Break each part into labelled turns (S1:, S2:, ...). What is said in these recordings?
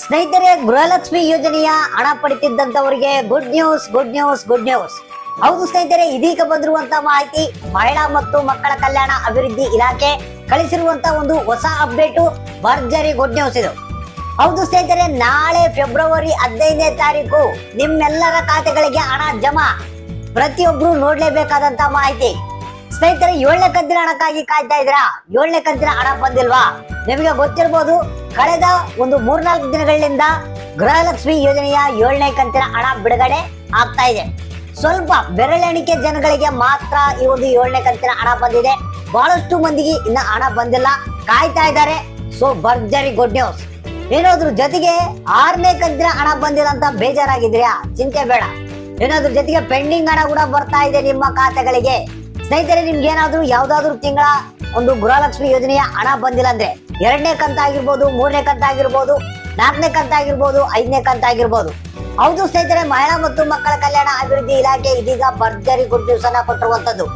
S1: ಸ್ನೇಹಿತರೆ, ಗೃಹಲಕ್ಷ್ಮಿ ಯೋಜನೆಯ ಹಣ ಪಡಿತಿದ್ದಂತವರಿಗೆ good news good news good news. ಹೌದು ಸ್ನೇಹಿತರೆ, ಇದೀಗ ಬಂದಿರುವಂತಹ ಮಾಹಿತಿ ಮಹಿಳಾ ಮತ್ತು ಮಕ್ಕಳ ಕಲ್ಯಾಣ ಅಭಿವೃದ್ಧಿ ಇಲಾಖೆ ಕಳಿಸಿರುವಂತಹ ಒಂದು ಹೊಸ ಅಪ್ಡೇಟ್, ಭರ್ಜರಿ ಗುಡ್ ನ್ಯೂಸ್ ಇದು. ಹೌದು ಸ್ನೇಹಿತರೆ, ನಾಳೆ ಫೆಬ್ರವರಿ 15ನೇ ತಾರೀಕು ನಿಮ್ಮೆಲ್ಲರ ಖಾತೆಗಳಿಗೆ ಹಣ ಜಮಾ. ಪ್ರತಿಯೊಬ್ರು ನೋಡ್ಲೇಬೇಕಾದಂತ ಮಾಹಿತಿ. ಸ್ನೇಹಿತರೆ, 7ನೇ ಕಂತಿನ ಹಣಕ್ಕಾಗಿ ಕಾಯ್ತಾ ಇದ್ರಾ? 7ನೇ ಕಂತಿನ ಹಣ ಬಂದಿಲ್ವಾ? ನಿಮಗೆ ಗೊತ್ತಿರಬಹುದು, ಕಳೆದ ಒಂದು 3-4 ದಿನಗಳಿಂದ ಗೃಹಲಕ್ಷ್ಮಿ ಯೋಜನೆಯ 7ನೇ ಕಂತಿನ ಹಣ ಬಿಡುಗಡೆ ಆಗ್ತಾ ಇದೆ. ಸ್ವಲ್ಪ ಬೆರಳೆಣಿಕೆ ಜನಗಳಿಗೆ ಮಾತ್ರ ಈ ಒಂದು 7ನೇ ಕಂತಿನ ಹಣ ಬಂದಿದೆ. ಬಹಳಷ್ಟು ಮಂದಿಗೆ ಇನ್ನ ಹಣ ಬಂದಿಲ್ಲ, ಕಾಯ್ತಾ ಇದ್ದಾರೆ. ಸೊ ಭರ್ಜರಿ ಗುಡ್ ನ್ಯೂಸ್. ಏನಾದ್ರು ಜೊತೆಗೆ 6ನೇ ಕಂತಿನ ಹಣ ಬಂದಿಲ್ಲ ಅಂತ ಬೇಜಾರಾಗಿದ್ಯಾ? ಚಿಂತೆ ಬೇಡ. ಏನಾದ್ರು ಜೊತೆಗೆ ಪೆಂಡಿಂಗ್ ಹಣ ಕೂಡ ಬರ್ತಾ ಇದೆ ನಿಮ್ಮ ಖಾತೆಗಳಿಗೆ. ಸ್ನೇಹಿತರೆ, ನಿಮ್ಗೆ ಏನಾದ್ರು ಯಾವ್ದಾದ್ರು ತಿಂಗಳ ಒಂದು ಗೃಹಲಕ್ಷ್ಮಿ ಯೋಜನೆಯ ಹಣ ಬಂದಿಲ್ಲ ಅಂದ್ರೆ 2ನೇ ಕಂತ ಆಗಿರ್ಬೋದು, 3ನೇ ಕಂತ ಆಗಿರ್ಬೋದು, 4ನೇ ಕಂತ ಆಗಿರ್ಬೋದು, 5ನೇ ಕಂತ ಆಗಿರ್ಬೋದು. ಹೌದು ಸ್ನೇಹಿತರೆ, ಮಹಿಳಾ ಮತ್ತು ಮಕ್ಕಳ ಕಲ್ಯಾಣ ಅಭಿವೃದ್ಧಿ ಇಲಾಖೆ ಇದೀಗ ಭರ್ಜರಿ ಗುಡ್ ನ್ಯೂಸ್ ಅನ್ನ ಕೊಟ್ಟಿರುವಂತದ್ದು.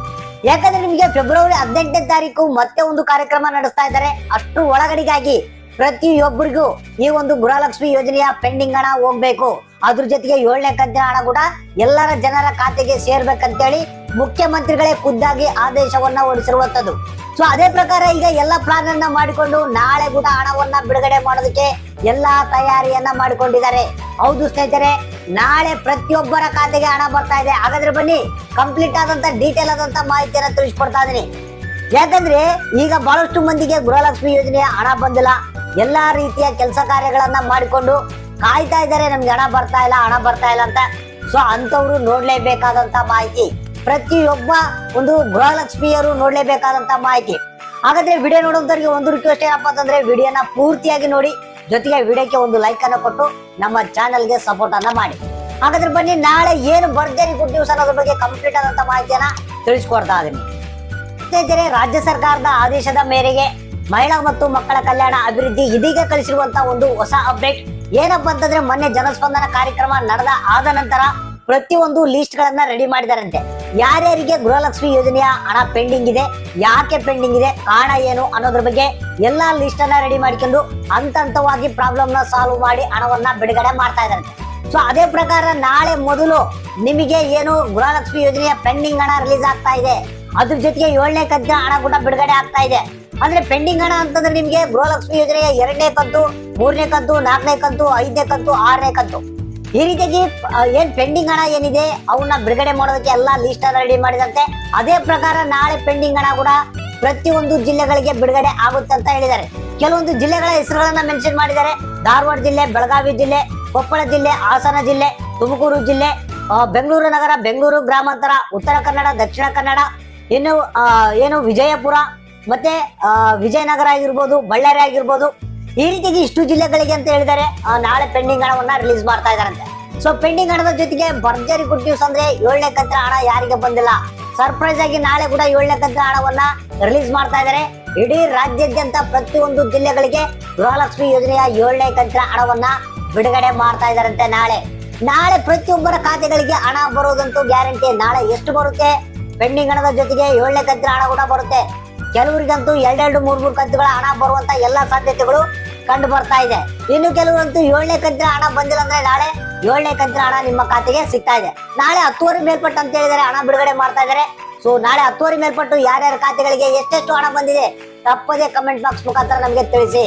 S1: ಯಾಕಂದ್ರೆ ನಿಮಗೆ ಫೆಬ್ರವರಿ 18ನೇ ತಾರೀಕು ಮತ್ತೆ ಒಂದು ಕಾರ್ಯಕ್ರಮ ನಡೆಸ್ತಾ ಇದ್ದಾರೆ. ಅಷ್ಟು ಒಳಗಡೆಗಾಗಿ ಪ್ರತಿಯೊಬ್ಬರಿಗೂ ಈ ಒಂದು ಗೃಹಲಕ್ಷ್ಮಿ ಯೋಜನೆಯ ಪೆಂಡಿಂಗ್ ಹಣ ಹೋಗ್ಬೇಕು. ಅದ್ರ ಜೊತೆಗೆ 7ನೇ ಕಂತಿನ ಹಣ ಕೂಡ ಎಲ್ಲರ ಜನರ ಖಾತೆಗೆ ಸೇರ್ಬೇಕಂತೇಳಿ ಮುಖ್ಯಮಂತ್ರಿಗಳೇ ಖುದ್ದಾಗಿ ಆದೇಶವನ್ನ ಹೊರಡಿಸಿರುವಂತದ್ದು. ಸೊ ಅದೇ ಪ್ರಕಾರ ಈಗ ಎಲ್ಲ ಪ್ಲಾನ್ ಅನ್ನ ಮಾಡಿಕೊಂಡು ನಾಳೆ ಕೂಡ ಹಣವನ್ನ ಬಿಡುಗಡೆ ಮಾಡೋದಕ್ಕೆ ಎಲ್ಲಾ ತಯಾರಿಯನ್ನ ಮಾಡಿಕೊಂಡಿದ್ದಾರೆ. ಹೌದು ಸ್ನೇಹಿತರೆ, ನಾಳೆ ಪ್ರತಿಯೊಬ್ಬರ ಖಾತೆಗೆ ಹಣ ಬರ್ತಾ ಇದೆ. ಹಾಗಾದ್ರೆ ಬನ್ನಿ, ಕಂಪ್ಲೀಟ್ ಆದಂತ ಡೀಟೇಲ್ ಆದಂತ ಮಾಹಿತಿಯನ್ನ ತಿಳಿಸ್ಕೊಡ್ತಾ ಇದೀನಿ. ಯಾಕಂದ್ರೆ ಈಗ ಬಹಳಷ್ಟು ಮಂದಿಗೆ ಗೃಹಲಕ್ಷ್ಮಿ ಯೋಜನೆಯ ಹಣ ಬಂದಿಲ್ಲ. ಎಲ್ಲಾ ರೀತಿಯ ಕೆಲಸ ಕಾರ್ಯಗಳನ್ನ ಮಾಡಿಕೊಂಡು ಕಾಯ್ತಾ ಇದ್ದಾರೆ, ನಮ್ಗೆ ಹಣ ಬರ್ತಾ ಇಲ್ಲ ಅಂತ. ಸೊ ಅಂತವ್ರು ನೋಡ್ಲೇಬೇಕಾದಂತ ಮಾಹಿತಿ, ಪ್ರತಿಯೊಬ್ಬ ಒಂದು ಗೃಹಲಕ್ಷ್ಮಿಯರು ನೋಡ್ಲೇಬೇಕಾದಂತ ಮಾಹಿತಿ. ಹಾಗಾದ್ರೆ ವಿಡಿಯೋ ನೋಡುವಂತವ್ರಿಗೆ ಒಂದು ರಿಕ್ವೆಸ್ಟ್ ಏನಪ್ಪಾ ಅಂತಂದ್ರೆ, ವಿಡಿಯೋನ ಪೂರ್ತಿಯಾಗಿ ನೋಡಿ, ಜೊತೆಗೆ ವಿಡಿಯೋಕ್ಕೆ ಒಂದು ಲೈಕ್ ಅನ್ನ ಕೊಟ್ಟು ನಮ್ಮ ಚಾನಲ್ಗೆ ಸಪೋರ್ಟ್ ಅನ್ನ ಮಾಡಿ. ಹಾಗಾದ್ರೆ ಬನ್ನಿ, ನಾಳೆ ಏನು ಭರ್ಜರಿ ಗುಡ್ ನ್ಯೂಸ್ ಅನ್ನೋದ್ರ ಬಗ್ಗೆ ಕಂಪ್ಲೀಟ್ ಆದಂತ ಮಾಹಿತಿಯನ್ನ ತಿಳಿಸ್ಕೊಡ್ತಾ ಇದೀನಿ. ಸ್ನೇಹಿತರೆ, ರಾಜ್ಯ ಸರ್ಕಾರದ ಆದೇಶದ ಮೇರೆಗೆ ಮಹಿಳಾ ಮತ್ತು ಮಕ್ಕಳ ಕಲ್ಯಾಣ ಅಭಿವೃದ್ಧಿ ಇದೀಗ ಕಳಿಸಿರುವಂತಹ ಒಂದು ಹೊಸ ಅಪ್ಡೇಟ್ ಏನಪ್ಪಾ ಅಂತಂದ್ರೆ, ಮೊನ್ನೆ ಜನಸ್ಪಂದನ ಕಾರ್ಯಕ್ರಮ ಆದ ನಂತರ ಪ್ರತಿಯೊಂದು ಲಿಸ್ಟ್ ಗಳನ್ನ ರೆಡಿ ಮಾಡಿದಾರಂತೆ. ಯಾರ್ಯಾರಿಗೆ ಗೃಹಲಕ್ಷ್ಮಿ ಯೋಜನೆಯ ಹಣ ಪೆಂಡಿಂಗ್ ಇದೆ, ಯಾಕೆ ಪೆಂಡಿಂಗ್ ಇದೆ, ಕಾರಣ ಏನು ಅನ್ನೋದ್ರ ಬಗ್ಗೆ ಎಲ್ಲಾ ಲಿಸ್ಟ್ ಅನ್ನ ರೆಡಿ ಮಾಡಿಕೊಂಡು ಹಂತವಾಗಿ ಪ್ರಾಬ್ಲಮ್ ನ ಸಾಲ್ವ್ ಮಾಡಿ ಹಣವನ್ನ ಬಿಡುಗಡೆ ಮಾಡ್ತಾ ಇದಾರಂತೆ. ಸೊ ಅದೇ ಪ್ರಕಾರ ನಾಳೆ ಮೊದಲು ನಿಮಗೆ ಏನು ಗೃಹಲಕ್ಷ್ಮಿ ಯೋಜನೆಯ ಪೆಂಡಿಂಗ್ ಹಣ ರಿಲೀಸ್ ಆಗ್ತಾ ಇದೆ. ಅದ್ರ ಜೊತೆಗೆ 7ನೇ ಕಂತಿನ ಹಣ ಕೂಡ ಬಿಡುಗಡೆ ಆಗ್ತಾ ಇದೆ. ಅಂದ್ರೆ ಪೆಂಡಿಂಗ್ ಹಣ ಅಂತಂದ್ರೆ ನಿಮ್ಗೆ ಗೃಹಲಕ್ಷ್ಮಿ ಯೋಜನೆಯ 2ನೇ ಕಂತು, 3ನೇ ಕಂತು, 4ನೇ ಕಂತು, 5ನೇ ಕಂತು, 6ನೇ ಕಂತು, ಈ ರೀತಿಯಾಗಿ ಏನ್ ಪೆಂಡಿಂಗ್ ಹಣ ಏನಿದೆ ಅವನ್ನ ಬಿಡುಗಡೆ ಮಾಡೋದಕ್ಕೆ ಎಲ್ಲಾ ಲಿಸ್ಟ್ ಅನ್ನ ರೆಡಿ ಮಾಡಿದಂತೆ. ಅದೇ ಪ್ರಕಾರ ನಾಳೆ ಪೆಂಡಿಂಗ್ ಹಣ ಕೂಡ ಪ್ರತಿಯೊಂದು ಜಿಲ್ಲೆಗಳಿಗೆ ಬಿಡುಗಡೆ ಆಗುತ್ತೆ ಅಂತ ಹೇಳಿದ್ದಾರೆ. ಕೆಲವೊಂದು ಜಿಲ್ಲೆಗಳ ಹೆಸರುಗಳನ್ನ ಮೆನ್ಷನ್ ಮಾಡಿದ್ದಾರೆ. ಧಾರವಾಡ ಜಿಲ್ಲೆ, ಬೆಳಗಾವಿ ಜಿಲ್ಲೆ, ಕೊಪ್ಪಳ ಜಿಲ್ಲೆ, ಹಾಸನ ಜಿಲ್ಲೆ, ತುಮಕೂರು ಜಿಲ್ಲೆ, ಬೆಂಗಳೂರು ನಗರ, ಬೆಂಗಳೂರು ಗ್ರಾಮಾಂತರ, ಉತ್ತರ ಕನ್ನಡ, ದಕ್ಷಿಣ ಕನ್ನಡ, ಇನ್ನು ಏನು ವಿಜಯಪುರ, ಮತ್ತೆ ವಿಜಯನಗರ ಆಗಿರ್ಬೋದು, ಬಳ್ಳಾರಿ ಆಗಿರ್ಬೋದು, ಈ ರೀತಿಯಾಗಿ ಇಷ್ಟು ಜಿಲ್ಲೆಗಳಿಗೆ ಅಂತ ಹೇಳಿದ್ದಾರೆ ನಾಳೆ ಪೆಂಡಿಂಗ್ ಹಣವನ್ನ ರಿಲೀಸ್ ಮಾಡ್ತಾ ಇದಾರಂತೆ. ಸೊ ಪೆಂಡಿಂಗ್ ಹಣದ ಜೊತೆಗೆ ಭರ್ಜರಿ ಗುಡ್ ನ್ಯೂಸ್ ಅಂದ್ರೆ 7ನೇ ಕಂತಿನ ಹಣ ಯಾರಿಗೆ ಬಂದಿಲ್ಲ, ಸರ್ಪ್ರೈಸ್ ಆಗಿ ನಾಳೆ ಕೂಡ 7ನೇ ಕಂತಿನ ಹಣವನ್ನ ರಿಲೀಸ್ ಮಾಡ್ತಾ ಇದ್ದಾರೆ. ಇಡೀ ರಾಜ್ಯಾದ್ಯಂತ ಪ್ರತಿಯೊಂದು ಜಿಲ್ಲೆಗಳಿಗೆ ಗೃಹಲಕ್ಷ್ಮಿ ಯೋಜನೆಯ 7ನೇ ಕಂತಿನ ಹಣವನ್ನ ಬಿಡುಗಡೆ ಮಾಡ್ತಾ ಇದಾರಂತೆ. ನಾಳೆ ಪ್ರತಿಯೊಬ್ಬರ ಖಾತೆಗಳಿಗೆ ಹಣ ಬರೋದಂತೂ ಗ್ಯಾರಂಟಿ. ನಾಳೆ ಎಷ್ಟು ಬರುತ್ತೆ? ಪೆಂಡಿಂಗ್ ಹಣದ ಜೊತೆಗೆ 7ನೇ ಕಂತಿನ ಹಣ ಕೂಡ ಬರುತ್ತೆ. ಕೆಲವರಿಗಂತೂ 2-3 ಕಂತುಗಳ ಹಣ ಬರುವಂತ ಎಲ್ಲಾ ಸಾಧ್ಯತೆಗಳು ಕಂಡು ಬರ್ತಾ ಇದೆ. ಇನ್ನು ಕೆಲವರಂತೂ 7ನೇ ಕಂತಿನ ಹಣ ಬಂದಿಲ್ಲ ಅಂದ್ರೆ ನಾಳೆ 7ನೇ ಕಂತಿನ ಹಣ ನಿಮ್ಮ ಖಾತೆಗೆ ಸಿಗ್ತಾ ಇದೆ. ನಾಳೆ 10ವರೆ ಮೇಲ್ಪಟ್ಟು ಅಂತ ಹೇಳಿದರೆ ಹಣ ಬಿಡುಗಡೆ ಮಾಡ್ತಾ ಇದ್ದಾರೆ. ಸೊ ನಾಳೆ 10ವರೆ ಮೇಲ್ಪಟ್ಟು ಯಾರ್ಯಾರ ಖಾತೆಗಳಿಗೆ ಎಷ್ಟೆಷ್ಟು ಹಣ ಬಂದಿದೆ ತಪ್ಪದೇ ಕಮೆಂಟ್ ಬಾಕ್ಸ್ ಮುಖಾಂತರ ನಮಗೆ ತಿಳಿಸಿ.